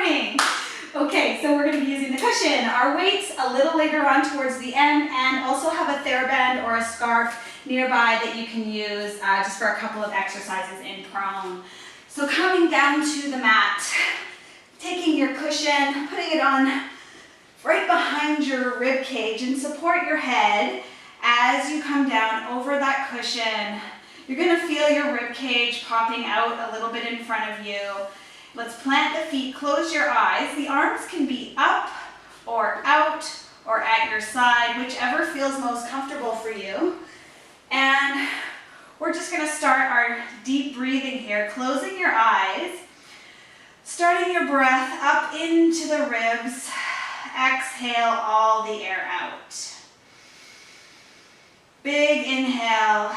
morning. Okay, so we're going to be using the cushion. Our weights a little later on towards the end, and also have a Theraband or a scarf nearby that you can use just for a couple of exercises in prone. So coming down to the mat, taking your cushion, putting it on right behind your rib cage and support your head as you come down over that cushion. You're going to feel your rib cage popping out a little bit in front of you. Let's plant the feet, close your eyes. The arms can be up or out or at your side, whichever feels most comfortable for you. And we're just going to start our deep breathing here, closing your eyes, starting your breath up into the ribs. Exhale all the air out. Big inhale,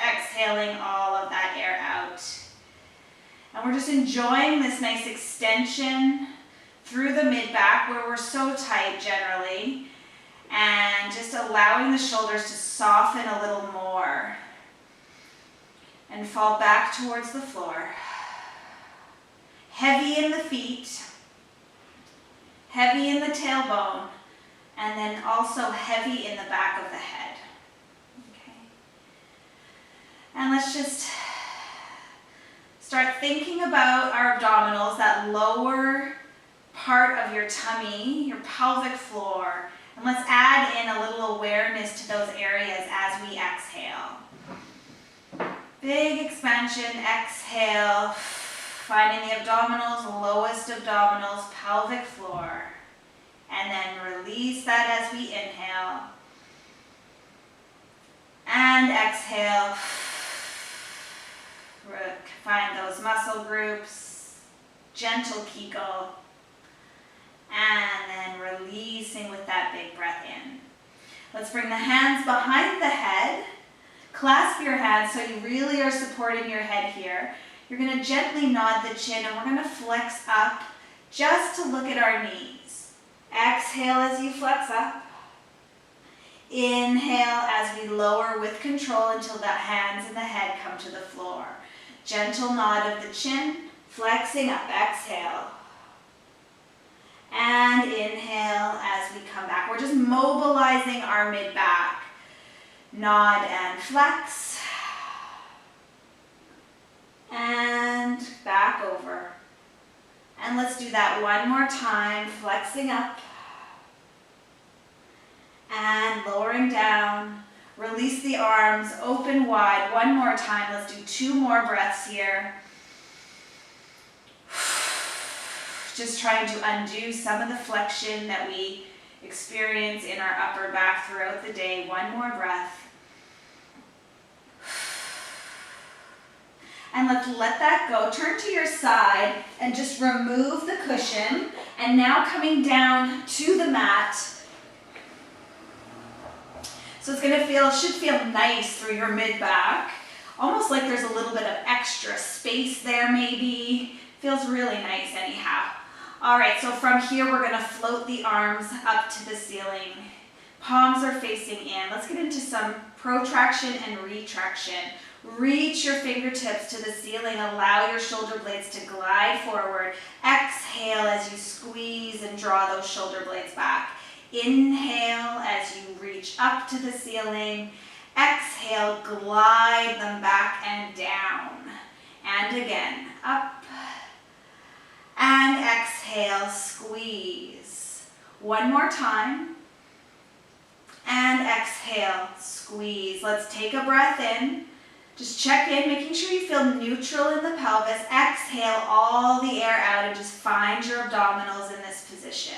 exhaling all of that air out. And we're just enjoying this nice extension through the mid-back where we're so tight generally, and just allowing the shoulders to soften a little more and fall back towards the floor. Heavy in the feet, heavy in the tailbone, and then also heavy in the back of the head. Okay. And let's just start thinking about our abdominals, that lower part of your tummy, your pelvic floor. And let's add in a little awareness to those areas as we exhale. Big expansion, exhale. Finding the abdominals, lowest abdominals, pelvic floor. And then release that as we inhale. And exhale. Find those muscle groups. Gentle Kegel. And then releasing with that big breath in. Let's bring the hands behind the head. Clasp your hands so you really are supporting your head here. You're going to gently nod the chin, and we're going to flex up just to look at our knees. Exhale as you flex up. Inhale as we lower with control until the hands and the head come to the floor. Gentle nod of the chin, flexing up. Exhale. And inhale as we come back. We're just mobilizing our mid-back. Nod and flex. And back over. And let's do that one more time, flexing up and lowering down. Release the arms, open wide. One more time. Let's do 2 more breaths here. Just trying to undo some of the flexion that we experience in our upper back throughout the day. One more breath. And let's let that go. Turn to your side and just remove the cushion. And now coming down to the mat. So it's going to should feel nice through your mid-back. Almost like there's a little bit of extra space there maybe. Feels really nice anyhow. All right, so from here we're going to float the arms up to the ceiling. Palms are facing in. Let's get into some protraction and retraction. Reach your fingertips to the ceiling. Allow your shoulder blades to glide forward. Exhale as you squeeze and draw those shoulder blades back. Inhale as you reach up to the ceiling. Exhale, glide them back and down. And again, up. And exhale, squeeze. One more time. And exhale, squeeze. Let's take a breath in. Just check in, making sure you feel neutral in the pelvis. Exhale all the air out and just find your abdominals in this position.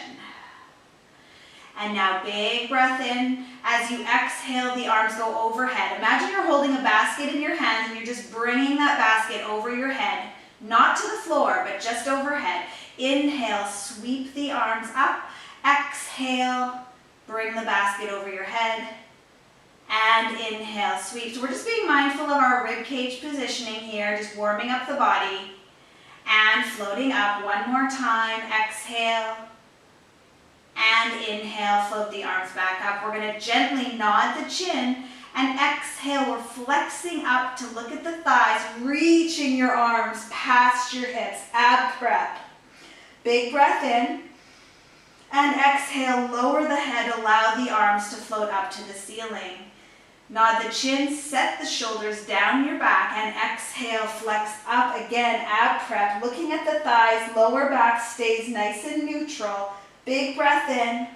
And now big breath in. As you exhale, the arms go overhead. Imagine you're holding a basket in your hands and you're just bringing that basket over your head. Not to the floor, but just overhead. Inhale, sweep the arms up. Exhale, bring the basket over your head. And inhale, sweep. So we're just being mindful of our rib cage positioning here, just warming up the body. And floating up one more time. Exhale. And inhale, float the arms back up. We're going to gently nod the chin. And exhale, we're flexing up to look at the thighs, reaching your arms past your hips. Ab prep. Big breath in. And exhale, lower the head, allow the arms to float up to the ceiling. Nod the chin, set the shoulders down your back, and exhale, flex up again, ab prep. Looking at the thighs, lower back stays nice and neutral. Big breath in.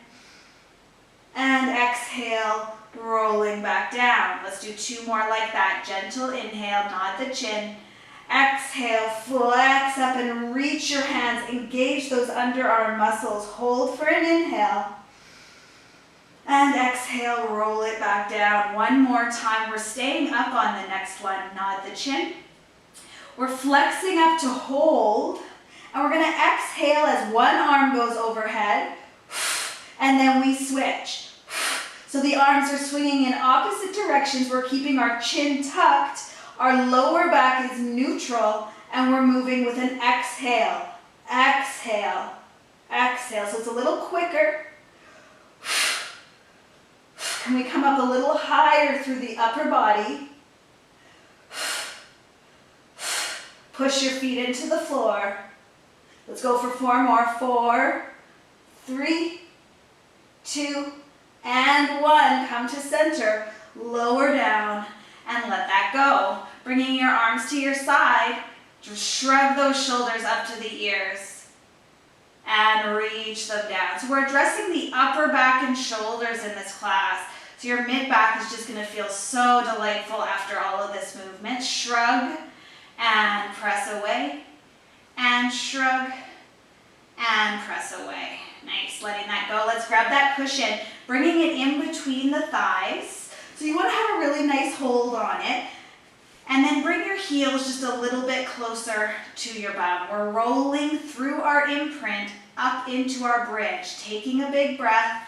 And exhale, rolling back down. Let's do 2 more like that. Gentle inhale, nod the chin. Exhale, flex up and reach your hands. Engage those underarm muscles. Hold for an inhale. And exhale, roll it back down. 1 more time. We're staying up on the next one. Nod the chin. We're flexing up to hold. And we're going to exhale as one arm goes overhead. And then we switch. So the arms are swinging in opposite directions. We're keeping our chin tucked. Our lower back is neutral. And we're moving with an exhale. Exhale. Exhale. So it's a little quicker. Can we come up a little higher through the upper body? Push your feet into the floor. Let's go for 4 more. 4, 3, 2, and 1. Come to center. Lower down and let that go. Bringing your arms to your side. Just shrug those shoulders up to the ears. And reach them down. So we're addressing the upper back and shoulders in this class. So your mid-back is just going to feel so delightful after all of this movement. Shrug and press away. And shrug and press away. Nice, letting that go. Let's grab that cushion, bringing it in between the thighs. So you want to have a really nice hold on it. And then bring your heels just a little bit closer to your bum. We're rolling through our imprint up into our bridge. Taking a big breath.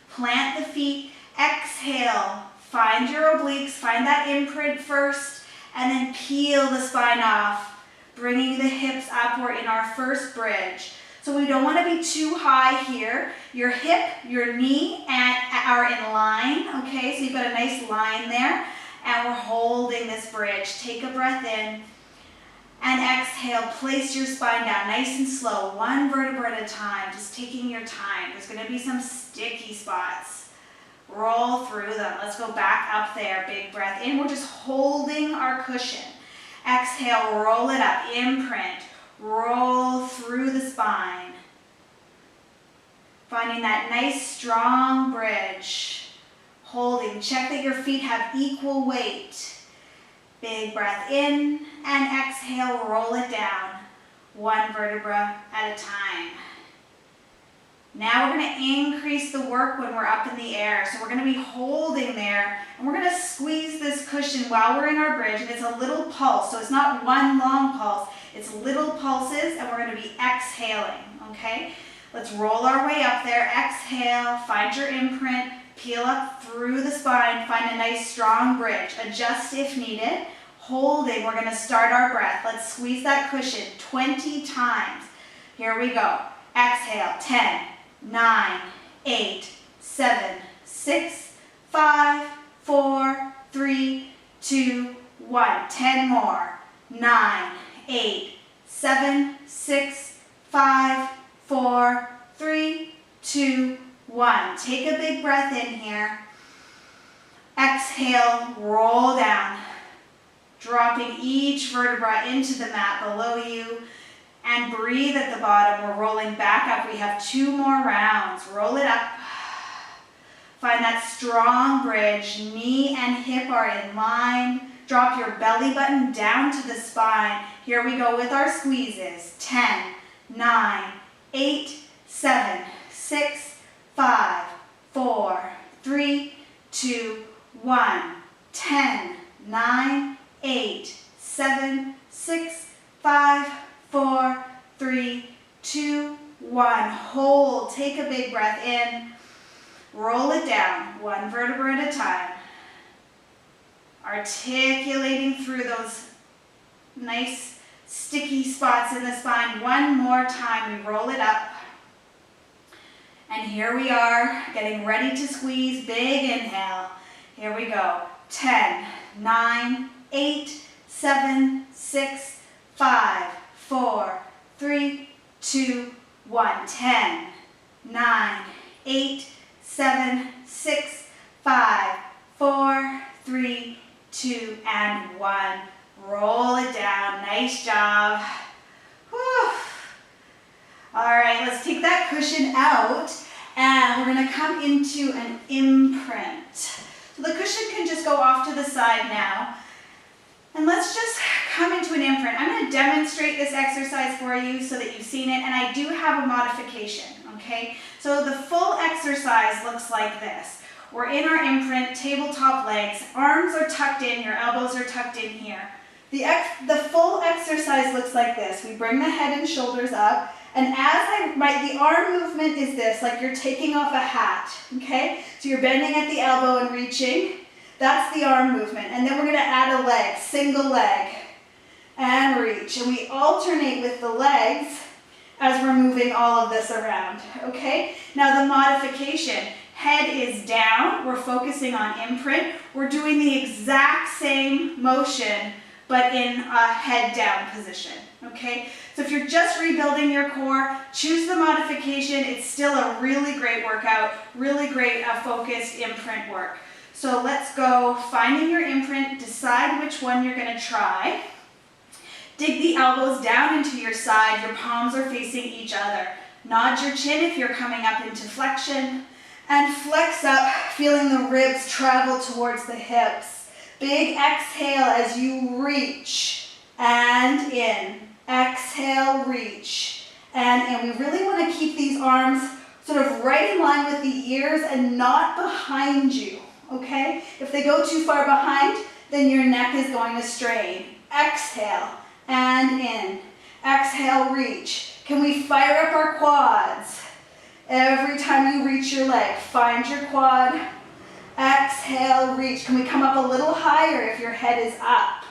Plant the feet. Exhale. Find your obliques. Find that imprint first. And then peel the spine off. Bringing the hips up. We're in our first bridge. So we don't want to be too high here. Your hip, your knee are in line. Okay, so you've got a nice line there. And we're holding this bridge. Take a breath in. And exhale, place your spine down nice and slow. 1 vertebra at a time, just taking your time. There's going to be some sticky spots. Roll through them. Let's go back up there. Big breath in. We're just holding our cushion. Exhale, roll it up. Imprint. Roll through the spine. Finding that nice strong bridge. Holding. Check that your feet have equal weight. Big breath in and exhale, roll it down. 1 vertebra at a time. Now we're going to increase the work when we're up in the air. So we're going to be holding there and we're going to squeeze this cushion while we're in our bridge, and it's a little pulse. So it's not one long pulse, it's little pulses, and we're going to be exhaling, okay? Let's roll our way up there. Exhale, find your imprint, peel up through the spine, find a nice strong bridge. Adjust if needed. Holding, we're going to start our breath. Let's squeeze that cushion 20 times. Here we go. Exhale, 10, 9, 8, 7, 6, 5, 4, 3, 2, 1. 10 more. 9, 8, 7, 6, 5, 4, 3, 2, 1. Take a big breath in here. Exhale, roll down. Dropping each vertebra into the mat below you. And breathe at the bottom. We're rolling back up. We have 2 more rounds. Roll it up. Find that strong bridge. Knee and hip are in line. Drop your belly button down to the spine. Here we go with our squeezes. 10, 9, 8, 7, 6, 5, 4, 3, 2, 1. 10, 9, 8, 7, 6, 5, 4, 3, 2, 1. Hold. Take a big breath in. Roll it down. 1 vertebra at a time. Articulating through those nice sticky spots in the spine. 1 more time. We roll it up. And here we are, getting ready to squeeze. Big inhale. Here we go. 10, 9, 8, 7, 6, 5, 4, 3, 2, 1, 10, 9, 8, 7, 6, 5, 4, 3, 2, and 1. Roll it down. Nice job. Whew. All right, let's take that cushion out, and we're going to come into an imprint. So the cushion can just go off to the side now. And let's just come into an imprint. I'm going to demonstrate this exercise for you so that you've seen it, and I do have a modification, okay? So the full exercise looks like this. We're in our imprint, tabletop legs, arms are tucked in, your elbows are tucked in here. The full exercise looks like this. We bring the head and shoulders up, and the arm movement is this, like you're taking off a hat, okay? So you're bending at the elbow and reaching. That's the arm movement. And then we're going to add a leg, single leg, and reach. And we alternate with the legs as we're moving all of this around, okay? Now the modification, head is down, we're focusing on imprint. We're doing the exact same motion, but in a head down position, okay? So if you're just rebuilding your core, choose the modification. It's still a really great workout, really great focused imprint work. So let's go finding your imprint, decide which one you're going to try. Dig the elbows down into your side, your palms are facing each other. Nod your chin if you're coming up into flexion, and flex up, feeling the ribs travel towards the hips. Big exhale as you reach, and in. Exhale, reach, and in. We really want to keep these arms sort of right in line with the ears and not behind you. Okay? If they go too far behind, then your neck is going to strain. Exhale and in. Exhale, reach. Can we fire up our quads? Every time you reach your leg, find your quad. Exhale, reach. Can we come up a little higher if your head is up?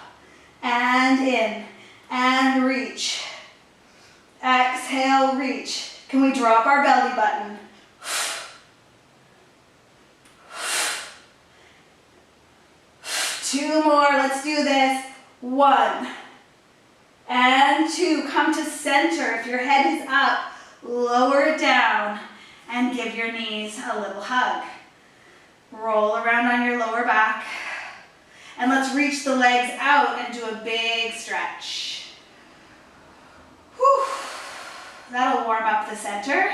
And in. And reach. Exhale, reach. Can we drop our belly button? 2 more, let's do this. 1 and 2, come to center. If your head is up, lower it down and give your knees a little hug. Roll around on your lower back, and let's reach the legs out and do a big stretch. Whew. That'll warm up the center.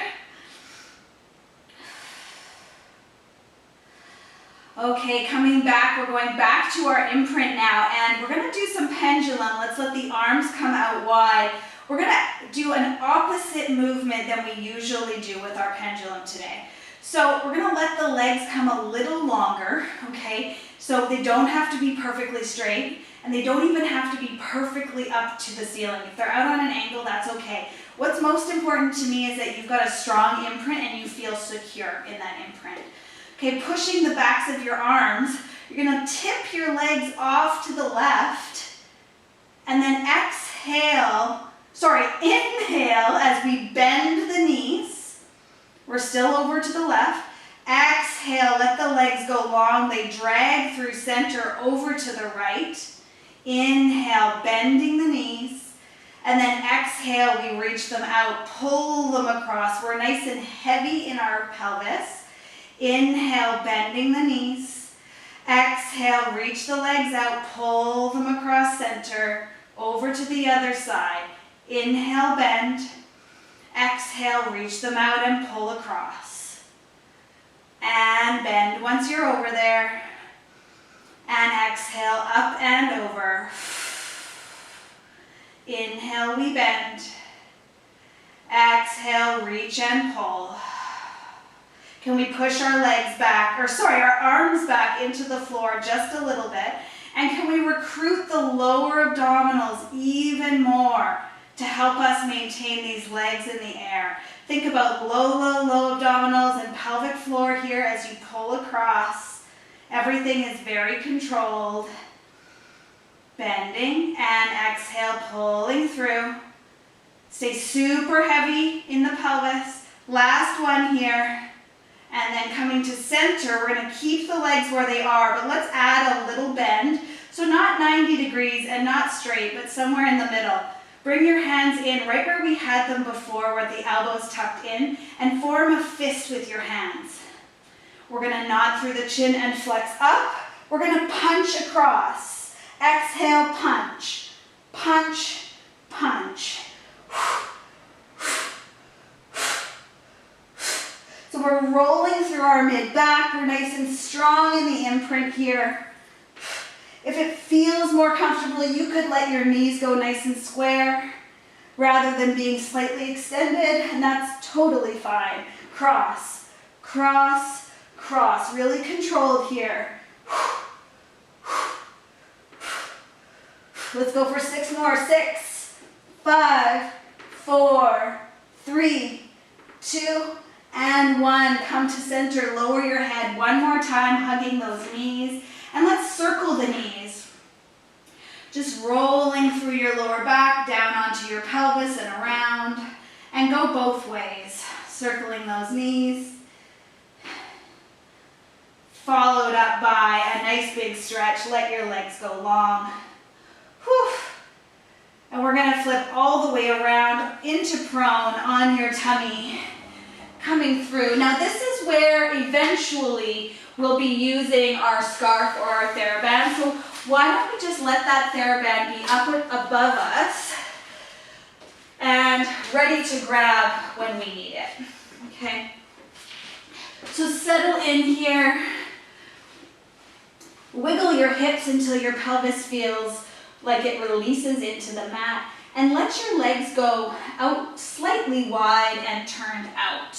Okay, coming back, we're going back to our imprint now, and we're going to do some pendulum. Let's let the arms come out wide. We're going to do an opposite movement than we usually do with our pendulum today. So we're going to let the legs come a little longer, okay? So they don't have to be perfectly straight, and they don't even have to be perfectly up to the ceiling. If they're out on an angle, that's okay. What's most important to me is that you've got a strong imprint and you feel secure in that imprint. Okay, pushing the backs of your arms, you're going to tip your legs off to the left, and then inhale as we bend the knees. We're still over to the left. Exhale, let the legs go long. They drag through center over to the right. Inhale, bending the knees. And then exhale, we reach them out, pull them across. We're nice and heavy in our pelvis. Inhale, bending the knees. Exhale, reach the legs out, pull them across center, over to the other side. Inhale, bend. Exhale, reach them out and pull across. And bend once you're over there. And exhale, up and over. Inhale, we bend. Exhale, reach and pull. Can we push our legs back, our arms back into the floor just a little bit? And can we recruit the lower abdominals even more to help us maintain these legs in the air? Think about low abdominals and pelvic floor here as you pull across. Everything is very controlled. Bending and exhale, pulling through. Stay super heavy in the pelvis. Last one here. And then coming to center, we're going to keep the legs where they are, but let's add a little bend. So not 90 degrees and not straight, but somewhere in the middle. Bring your hands in right where we had them before, where the elbows tucked in, and form a fist with your hands. We're gonna nod through the chin and flex up. We're gonna punch across. Exhale, punch, punch, punch. So we're rolling through our mid-back. We're nice and strong in the imprint here. If it feels more comfortable, you could let your knees go nice and square rather than being slightly extended, and that's totally fine. Cross, cross, cross. Really controlled here. Let's go for 6 more. 6, 5, 4, 3, 2, and 1. Come to center. Lower your head one more time, hugging those knees. And let's circle the knees. Just rolling through your lower back, down onto your pelvis and around. And go both ways. Circling those knees. Followed up by a nice big stretch. Let your legs go long. Whew. And we're going to flip all the way around into prone on your tummy. Coming through. Now this is where eventually we'll be using our scarf or our Theraband. So why don't we just let that Theraband be up above us and ready to grab when we need it. Okay. So settle in here. Wiggle your hips until your pelvis feels like it releases into the mat. And let your legs go out slightly wide and turned out.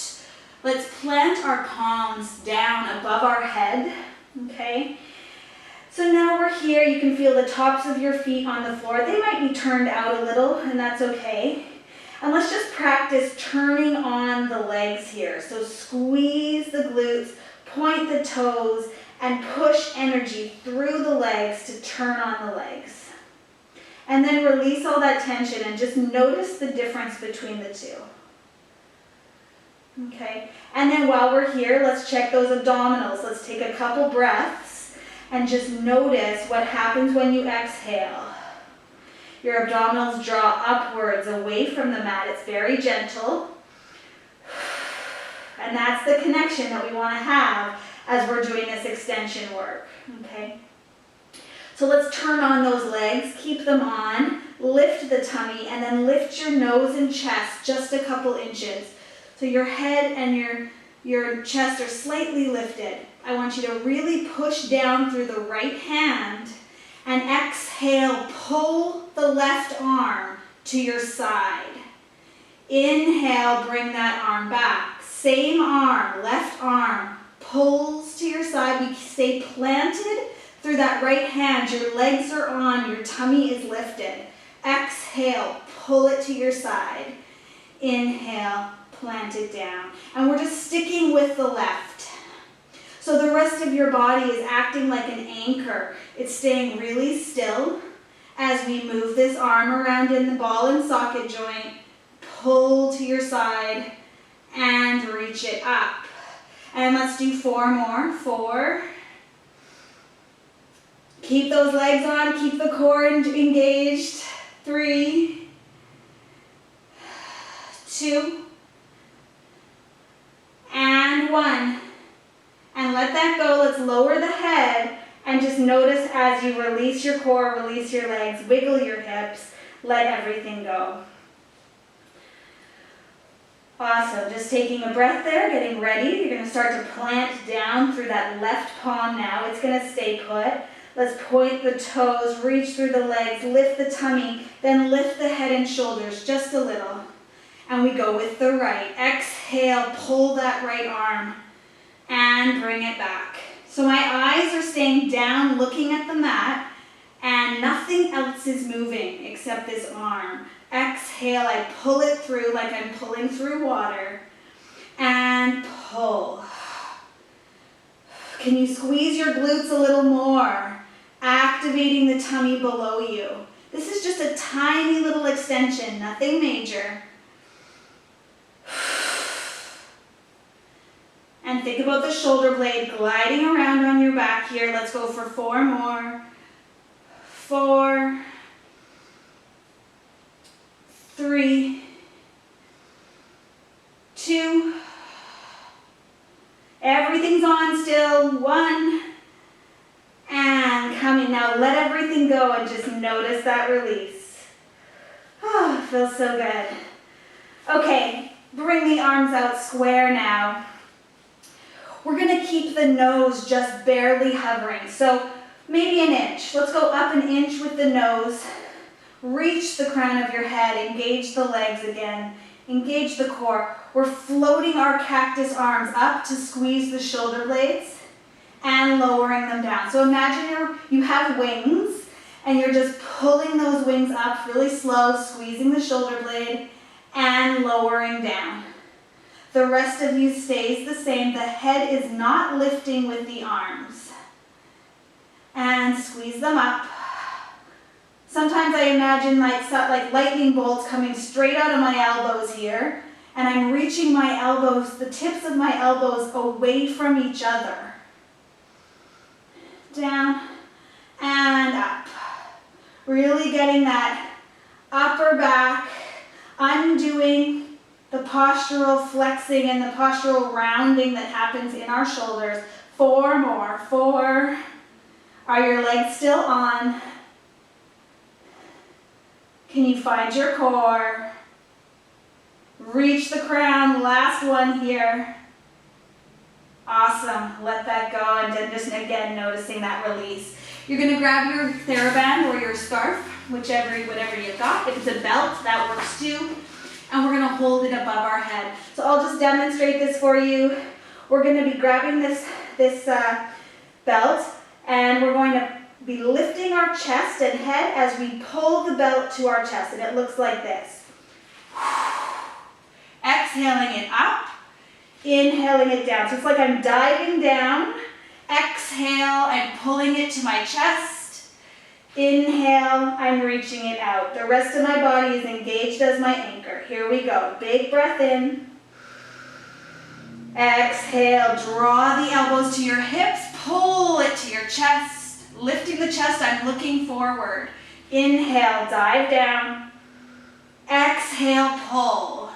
Let's plant our palms down above our head, okay? So now we're here. You can feel the tops of your feet on the floor. They might be turned out a little, and that's okay. And let's just practice turning on the legs here. So squeeze the glutes, point the toes, and push energy through the legs to turn on the legs. And then release all that tension and just notice the difference between the two. Okay, and then while we're here, let's check those abdominals. Let's take a couple breaths and just notice what happens when you exhale. Your abdominals draw upwards away from the mat. It's very gentle. And that's the connection that we want to have as we're doing this extension work. Okay. So let's turn on those legs, keep them on, lift the tummy, and then lift your nose and chest just a couple inches. So your head and your chest are slightly lifted. I want you to really push down through the right hand and exhale, pull the left arm to your side. Inhale, bring that arm back. Same arm, left arm, pulls to your side. We stay planted through that right hand. Your legs are on, your tummy is lifted. Exhale, pull it to your side. Inhale, plant it down. And we're just sticking with the left. So the rest of your body is acting like an anchor. It's staying really still as we move this arm around in the ball and socket joint, pull to your side, and reach it up. And let's do 4 more. 4. Keep those legs on, keep the core engaged. 3, 2, and 1. And let that go. Let's lower the head and just notice as you release your core, release your legs, wiggle your hips, let everything go. Awesome. Just taking a breath there, getting ready. You're going to start to plant down through that left palm now. It's going to stay put. Let's point the toes, reach through the legs, lift the tummy, then lift the head and shoulders just a little. And we go with the right. Exhale, pull that right arm and bring it back. So my eyes are staying down, looking at the mat, and nothing else is moving except this arm. Exhale, I pull it through like I'm pulling through water, and pull. Can you squeeze your glutes a little more, activating the tummy below you? This is just a tiny little extension, nothing major. And think about the shoulder blade gliding around on your back here. Let's go for 4 more. 4, 3, 2, everything's on still, 1, and coming. Now let everything go and just notice that release. Oh, feels so good. Okay, bring the arms out square now. We're gonna keep the nose just barely hovering, so maybe an inch. Let's go up an inch with the nose. Reach the crown of your head, engage the legs again, engage the core. We're floating our cactus arms up to squeeze the shoulder blades and lowering them down. So imagine you have wings and you're just pulling those wings up really slow, squeezing the shoulder blade and lowering down. The rest of you stays the same. The head is not lifting with the arms. And squeeze them up. Sometimes I imagine like lightning bolts coming straight out of my elbows here, and I'm reaching my elbows, the tips of my elbows away from each other. Down and up. Really getting that upper back, undoing the postural flexing and the postural rounding that happens in our shoulders. 4 more. 4. Are your legs still on? Can you find your core? Reach the crown. Last one here. Awesome. Let that go, and then just again noticing that release. You're going to grab your Theraband or your scarf, whatever you've got. If it's a belt, that works too. And we're going to hold it above our head. So I'll just demonstrate this for you. We're going to be grabbing this belt, and we're going to be lifting our chest and head as we pull the belt to our chest, and it looks like this. Exhaling it up, inhaling it down. So it's like I'm diving down, exhale, and pulling it to my chest. Inhale, I'm reaching it out. The rest of my body is engaged as my anchor. Here we go. Big breath in. Exhale, draw the elbows to your hips, pull it to your chest. Lifting the chest, I'm looking forward. Inhale, dive down. Exhale, pull.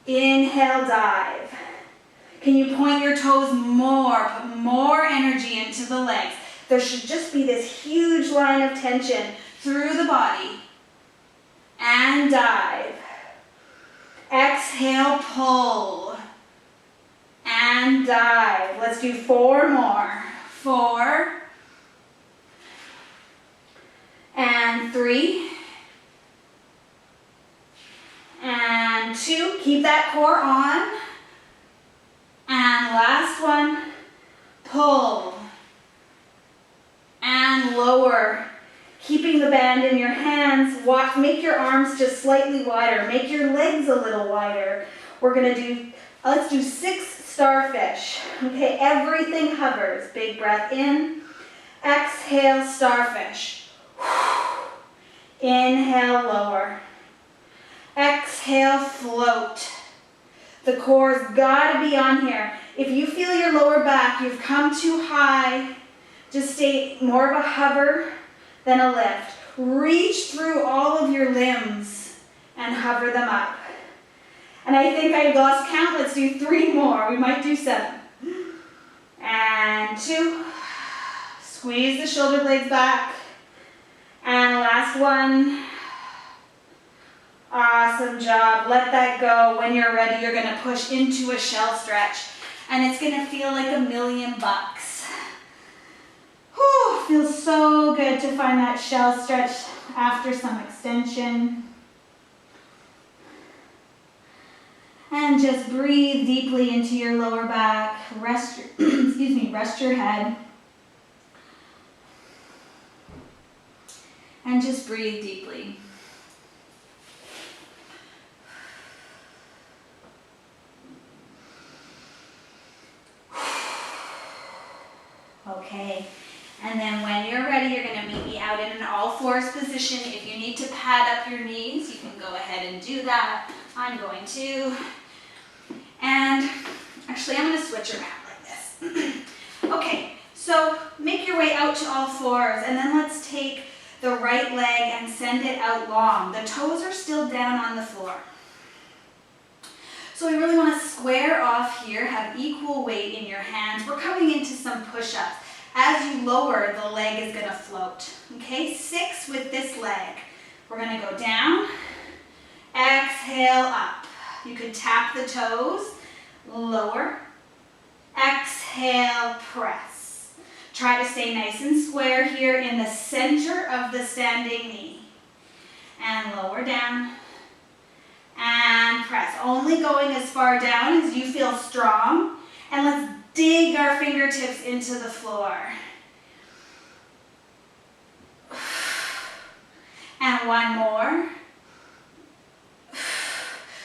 Inhale, dive. Can you point your toes more? Put more energy into the legs. There should just be this huge line of tension through the body. And dive. Exhale, pull. And dive. Let's do 4 more. 4. And 3. And 2. Keep that core on. And last one. Pull. And lower. Keeping the band in your hands. Make your arms just slightly wider. Make your legs a little wider. We're going to do, let's do 6 starfish. Okay, everything hovers. Big breath in. Exhale, starfish. Inhale, lower. Exhale, float. The core's got to be on here. If you feel your lower back, you've come too high, just stay more of a hover than a lift. Reach through all of your limbs and hover them up. And I think I lost count. Let's do 3 more. We might do 7. And 2. Squeeze the shoulder blades back. And last one. Awesome job. Let that go. When you're ready, you're going to push into a shell stretch. And it's going to feel like $1,000,000. Whew, feels so good to find that shell stretch after some extension. And just breathe deeply into your lower back. Rest your head. And just breathe deeply. Okay, and then when you're ready, you're going to meet me out in an all-fours position. If you need to pad up your knees, you can go ahead and do that. I'm going to. And actually, I'm going to switch around like this. Okay, so make your way out to all fours, and then let's take the right leg and send it out long. The toes are still down on the floor. So we really want to square off here, have equal weight in your hands. We're coming into some push-ups. As you lower, the leg is going to float. Okay, 6 with this leg. We're going to go down, exhale up. You can tap the toes, lower, exhale, press. Try to stay nice and square here in the center of the standing knee. And lower down, and press. Only going as far down as you feel strong. And let's dig our fingertips into the floor. And one more.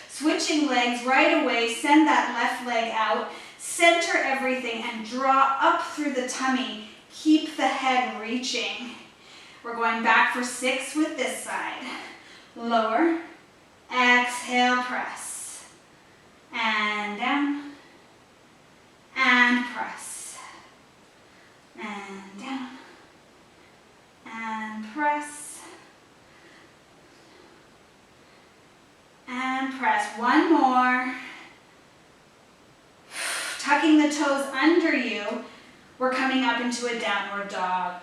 Switching legs right away, send that left leg out, center everything and draw up through the tummy. Keep the head reaching. We're going back for 6 with this side. Lower, exhale, press. And down, and press. And down, and press. And press. One more. Tucking the toes under you, we're coming up into a downward dog.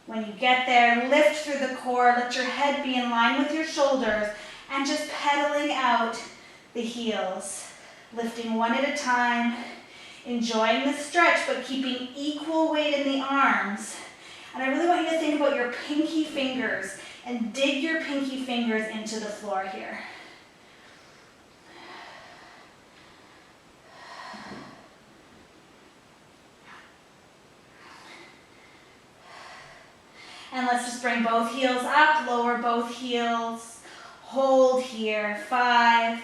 When you get there, lift through the core, let your head be in line with your shoulders, and just pedaling out the heels. Lifting one at a time, enjoying the stretch, but keeping equal weight in the arms. And I really want you to think about your pinky fingers and dig your pinky fingers into the floor here. And let's just bring both heels up, lower both heels, hold here, 5,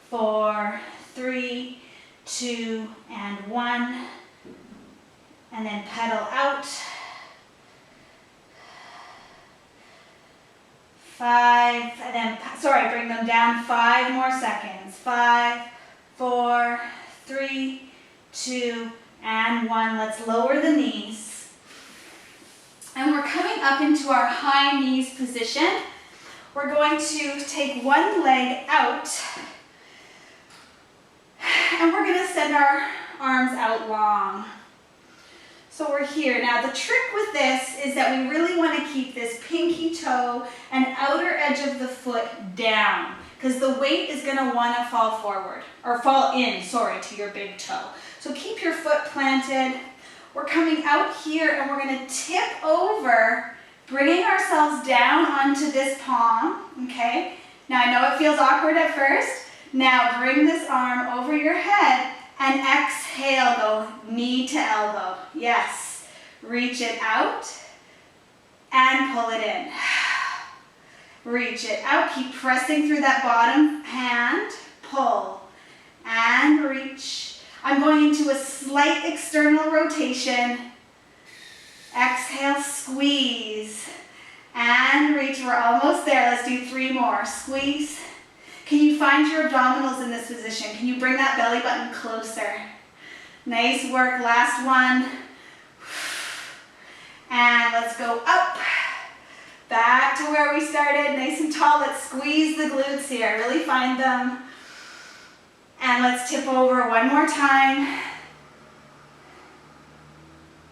4, 3, 2, and 1, and then pedal out, 5, and then, bring them down 5 more seconds, 5, 4, 3, 2, and 1. Let's lower the knees. And we're coming up into our high knees position. We're going to take one leg out, and we're going to send our arms out long. So we're here. Now the trick with this is that we really want to keep this pinky toe and outer edge of the foot down, because the weight is going to want to fall forward, or fall in, to your big toe. So keep your foot planted. We're coming out here and we're going to tip over, bringing ourselves down onto this palm, okay? Now I know it feels awkward at first. Now bring this arm over your head and exhale, go knee to elbow. Yes, reach it out and pull it in. Reach it out, keep pressing through that bottom hand, pull and reach. I'm going into a slight external rotation. Exhale, squeeze, and reach. We're almost there. Let's do 3 more. Squeeze. Can you find your abdominals in this position? Can you bring that belly button closer? Nice work. Last one. And let's go up. Back to where we started. Nice and tall. Let's squeeze the glutes here. Really find them. And let's tip over one more time.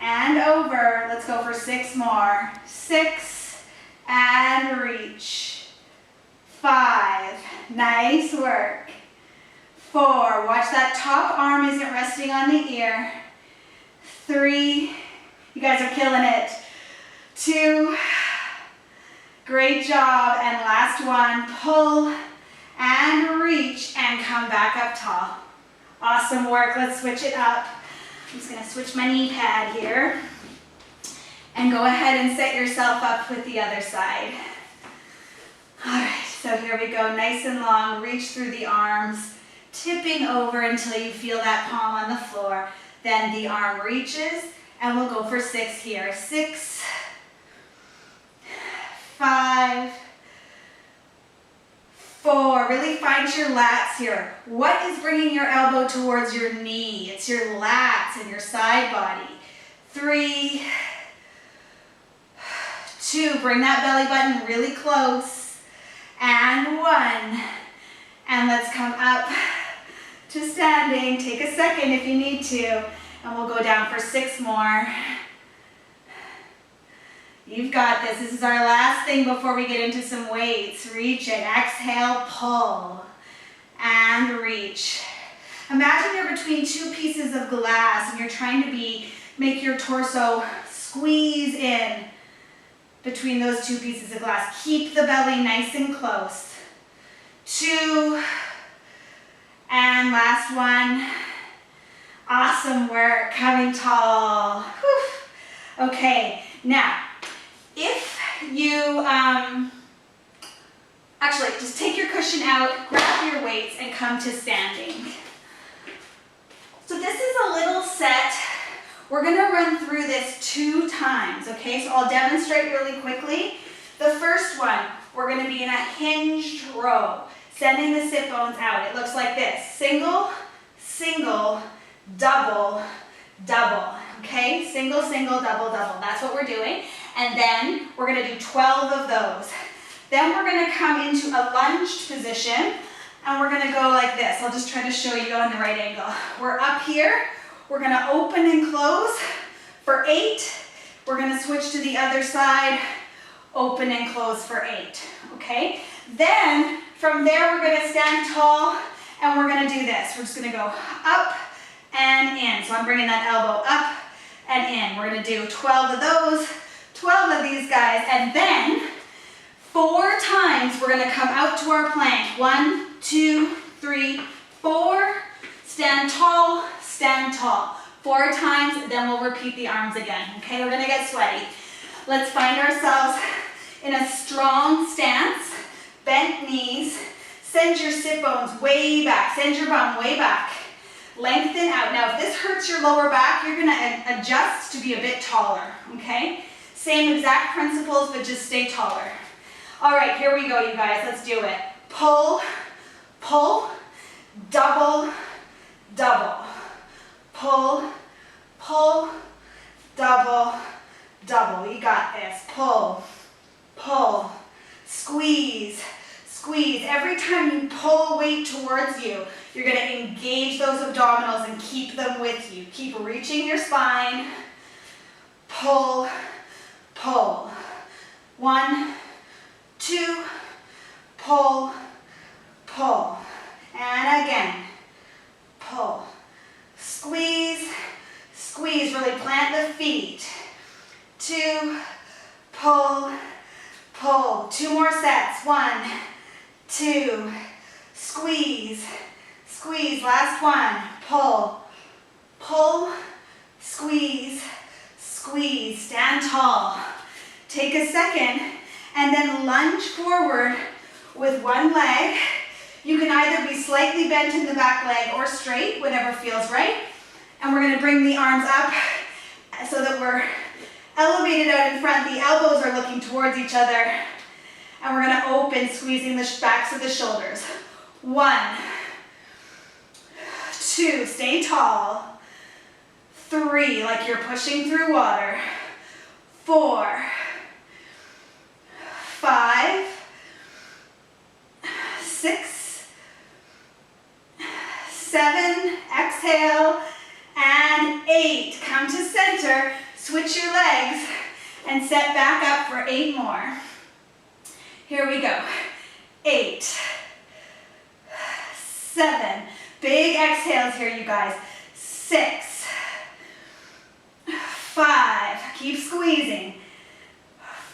And over. Let's go for 6 more. 6 and reach. 5. Nice work. 4. Watch that top arm isn't resting on the ear. 3. You guys are killing it. 2. Great job. And last one. Pull and reach and come back up tall. Awesome work. Let's switch it up. I'm just going to switch my knee pad here. And go ahead and set yourself up with the other side. All right, so here we go. Nice and long. Reach through the arms, tipping over until you feel that palm on the floor. Then the arm reaches, and we'll go for 6 here. 6, 5, 4, really find your lats here. What is bringing your elbow towards your knee? It's your lats and your side body. 3, 2, bring that belly button really close, and 1. And let's come up to standing. Take a second if you need to, and we'll go down for 6 more. You've got this. This is our last thing before we get into some weights. Reach it. Exhale, pull, and reach. Imagine you're between 2 pieces of glass and you're trying to make your torso squeeze in between those 2 pieces of glass. Keep the belly nice and close. 2, and last one. Awesome work, coming tall. Whew. Okay, now, if you, actually, just take your cushion out, grab your weights, and come to standing. So this is a little set. We're gonna run through this 2 times, okay? So I'll demonstrate really quickly. The first one, we're gonna be in a hinged row, sending the sit bones out. It looks like this: single, single, double, double, okay? Single, single, double, double. That's what we're doing. And then we're gonna do 12 of those. Then we're gonna come into a lunged position, and we're gonna go like this. I'll just try to show you on the right angle. We're up here. We're gonna open and close for 8. We're gonna switch to the other side, open and close for 8, okay? Then from there, we're gonna stand tall, and we're gonna do this. We're just gonna go up and in. So I'm bringing that elbow up and in. We're gonna do 12 of those, 12 of these guys, and then 4 times we're gonna come out to our plank. 1, 2, 3, 4. Stand tall, stand tall. 4 times, then we'll repeat the arms again. Okay, we're gonna get sweaty. Let's find ourselves in a strong stance, bent knees. Send your sit bones way back, send your bum way back. Lengthen out. Now, if this hurts your lower back, you're gonna adjust to be a bit taller, okay? Same exact principles, but just stay taller. All right, here we go, you guys. Let's do it. Pull, pull, double, double. Pull, pull, double, double. You got this. Pull, pull, squeeze, squeeze. Every time you pull weight towards you, you're going to engage those abdominals and keep them with you. Keep reaching your spine. Pull, pull. 1, 2, pull, pull. And again, pull. Squeeze, squeeze. Really plant the feet. 2, pull, pull. 2 more sets. 1, 2, squeeze, squeeze. Last one. Pull, pull, squeeze, squeeze. Stand tall. Take a second and then lunge forward with one leg. You can either be slightly bent in the back leg or straight, whatever feels right. And we're gonna bring the arms up so that we're elevated out in front. The elbows are looking towards each other. And we're gonna open, squeezing the backs of the shoulders. 1, 2, stay tall. 3, like you're pushing through water. 4, 5, 6, 7, exhale, and 8. Come to center, switch your legs, and set back up for 8 more. Here we go. 8, 7, big exhales here, you guys. 6, 5, keep squeezing.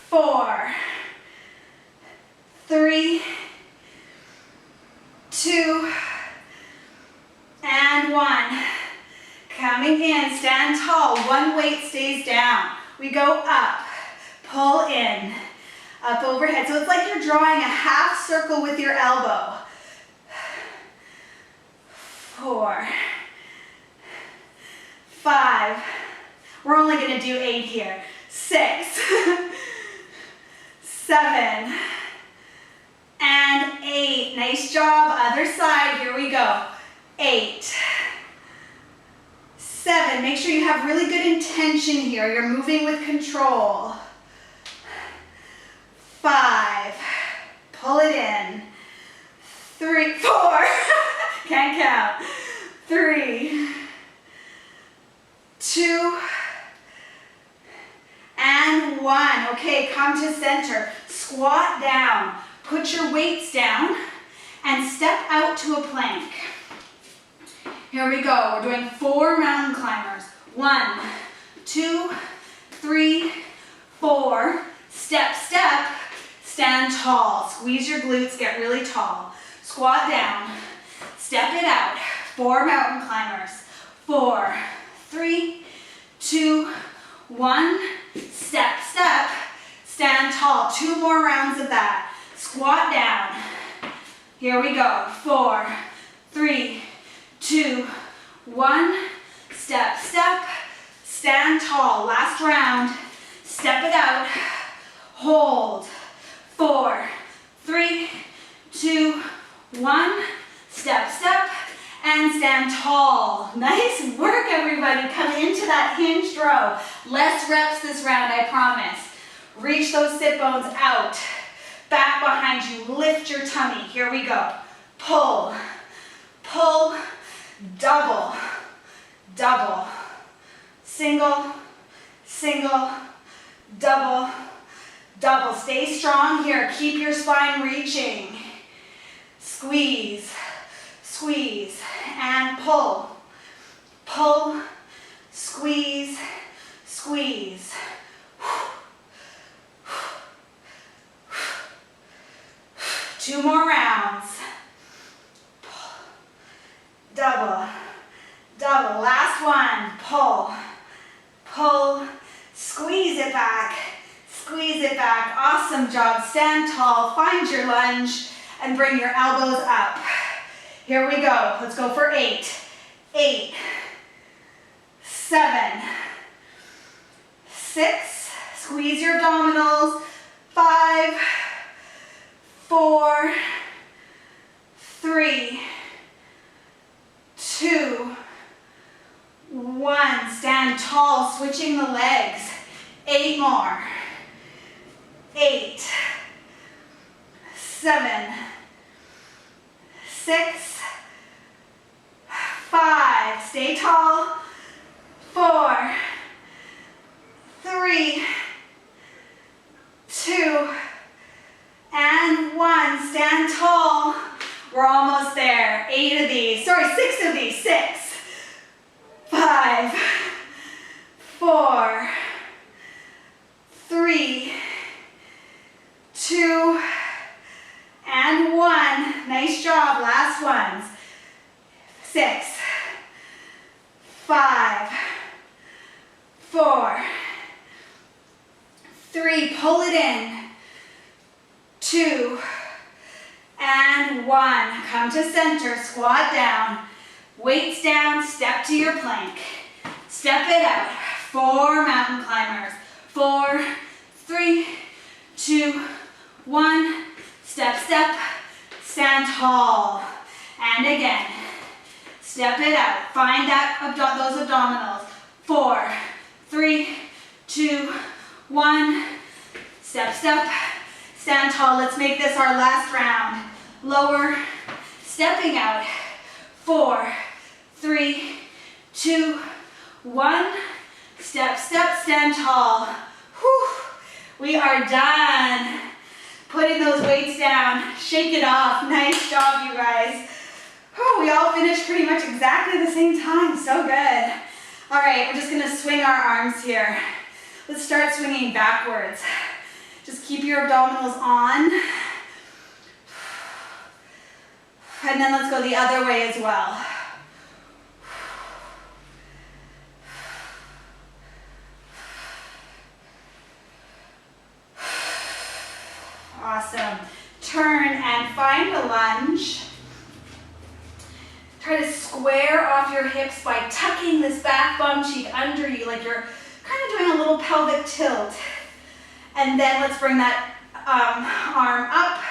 4, 3, 2, and 1. Coming in, stand tall. One weight stays down. We go up, pull in, up overhead. So it's like you're drawing a half circle with your elbow. 4, 5. We're only going to do 8 here. 6, 7, and 8. Nice job. Other side. Here we go. 8, 7. Make sure you have really good intention here. You're moving with control. 5, pull it in, 3, 4, can't count, 3, 2, and 1. Okay, come to center, squat down, put your weights down, and step out to a plank. Here we go, we're doing 4 mountain climbers. 1, 2, 3, 4, step, step, stand tall. Squeeze your glutes, get really tall. Squat down, step it out. 4 mountain climbers. 4, 3, 2, 1, step, step, stand tall. 2 more rounds of that. Squat down. Here we go. 4, 3, 2, 1, step, step, stand tall. Last round. Step it out. Hold. 4, 3, 2, 1, step, step, and stand tall. Nice work, everybody. Come into that hinged row. Less reps this round, I promise. Reach those sit bones out. Back behind you. Lift your tummy. Here we go. Pull, pull, double, double, single, single, double, double. Stay strong here. Keep your spine reaching. Squeeze, squeeze, and pull. Pull, squeeze, squeeze. 2 more rounds. Pull, double, double. Last one. Pull, pull, squeeze it back. Squeeze it back. Awesome job. Stand tall. Find your lunge and bring your elbows up. Here we go. Let's go for 8. 8, 7, 6. Squeeze your abdominals. 5, 4, 3, 2, 1. Stand tall, switching the legs. 8 more. 8, 7, 6, 5. Stay tall. 4, 3, 2, and 1. Stand tall. We're almost there. 8 of these. Sorry, 6 of these. 6, 5, 4, 3, 2, and 1. Nice job. Last ones. 6, 5, 4, 3. Pull it in. 2, and 1. Come to center. Squat down. Weights down. Step to your plank. Step it out. 4 mountain climbers. 4, 3, 2, 1. Step, step. Stand tall. And again. Step it out. Find that those abdominals. 4, 3, 2, 1. Step, step. Stand tall. Let's make this our last round. Lower. Stepping out. 4, 3, 2, 1. Step, step. Stand tall. Whew. We are done. Putting those weights down. Shake it off. Nice job, you guys. Whew. We all finished pretty much exactly the same time. So good. All right, we're just going to swing our arms here. Let's start swinging backwards. Just keep your abdominals on. And then let's go the other way as well. Awesome. Turn and find the lunge. Try to square off your hips by tucking this back bum cheek under you like you're kind of doing a little pelvic tilt. And then let's bring that arm up.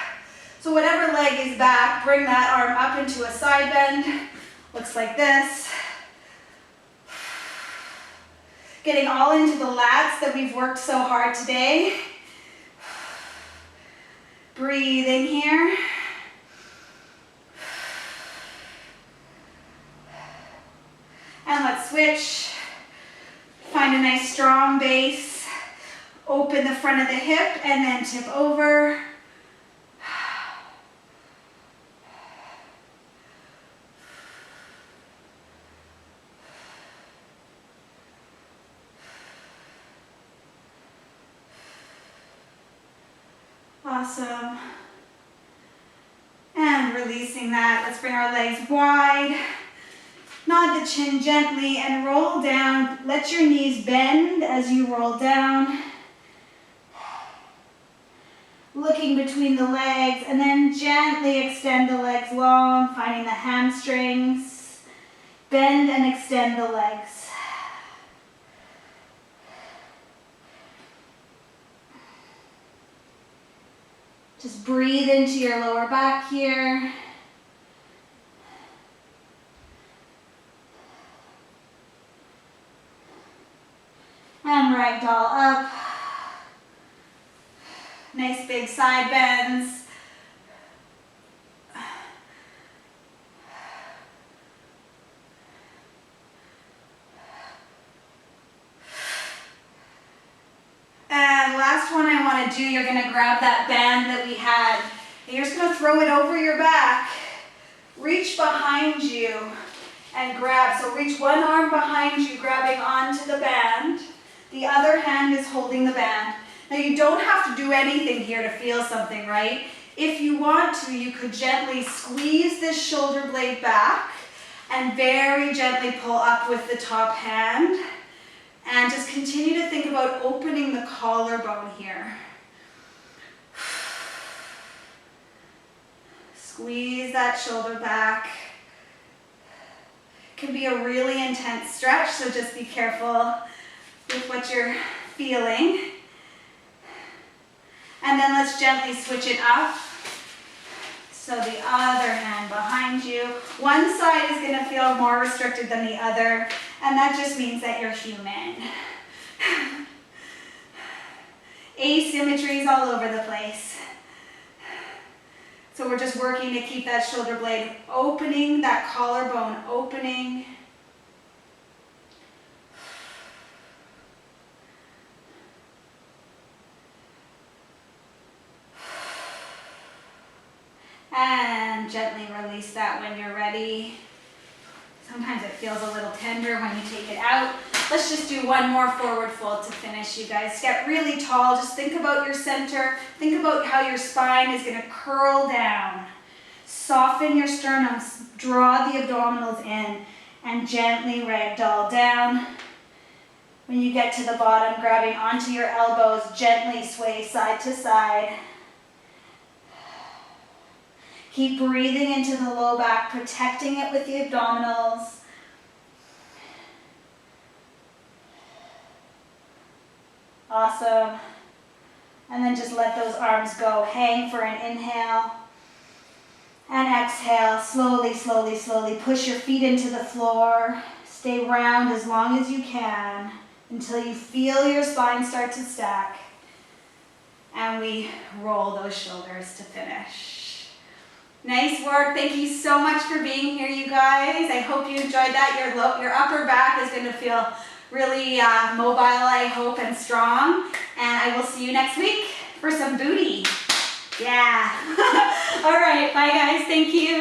So whatever leg is back, bring that arm up into a side bend. Looks like this. Getting all into the lats that we've worked so hard today. Breathing here. And let's switch. Find a nice strong base. Open the front of the hip and then tip over. Awesome. And releasing that, let's bring our legs wide. Nod the chin gently and roll down. Let your knees bend as you roll down. Looking between the legs and then gently extend the legs long, finding the hamstrings. Bend and extend the legs. Just breathe into your lower back here. And ragdoll up. Nice big side bends. And last one I want to do, you're going to grab that band that we had. And you're just going to throw it over your back. Reach behind you and grab. So reach one arm behind you, grabbing onto the band. The other hand is holding the band. Now you don't have to do anything here to feel something, right? If you want to, you could gently squeeze this shoulder blade back and very gently pull up with the top hand. And just continue to think about opening the collarbone here. Squeeze that shoulder back. It can be a really intense stretch, so just be careful with what you're feeling. And then let's gently switch it up. So the other hand behind you. One side is going to feel more restricted than the other, and that just means that you're human. Asymmetries all over the place. So we're just working to keep that shoulder blade opening, that collarbone opening. And gently release that when you're ready. Sometimes it feels a little tender when you take it out. Let's just do one more forward fold to finish, you guys. Get really tall. Just think about your center. Think about how your spine is going to curl down. Soften your sternum. Draw the abdominals in and gently ragdoll down. When you get to the bottom, grabbing onto your elbows, gently sway side to side. Keep breathing into the low back, protecting it with the abdominals. Awesome. And then just let those arms go. Hang for an inhale. And exhale. Slowly, slowly, slowly. Push your feet into the floor. Stay round as long as you can until you feel your spine start to stack. And we roll those shoulders to finish. Nice work. Thank you so much for being here, you guys. I hope you enjoyed that. Your upper back is going to feel really mobile, I hope, and strong. And I will see you next week for some booty. Yeah. All right. Bye, guys. Thank you.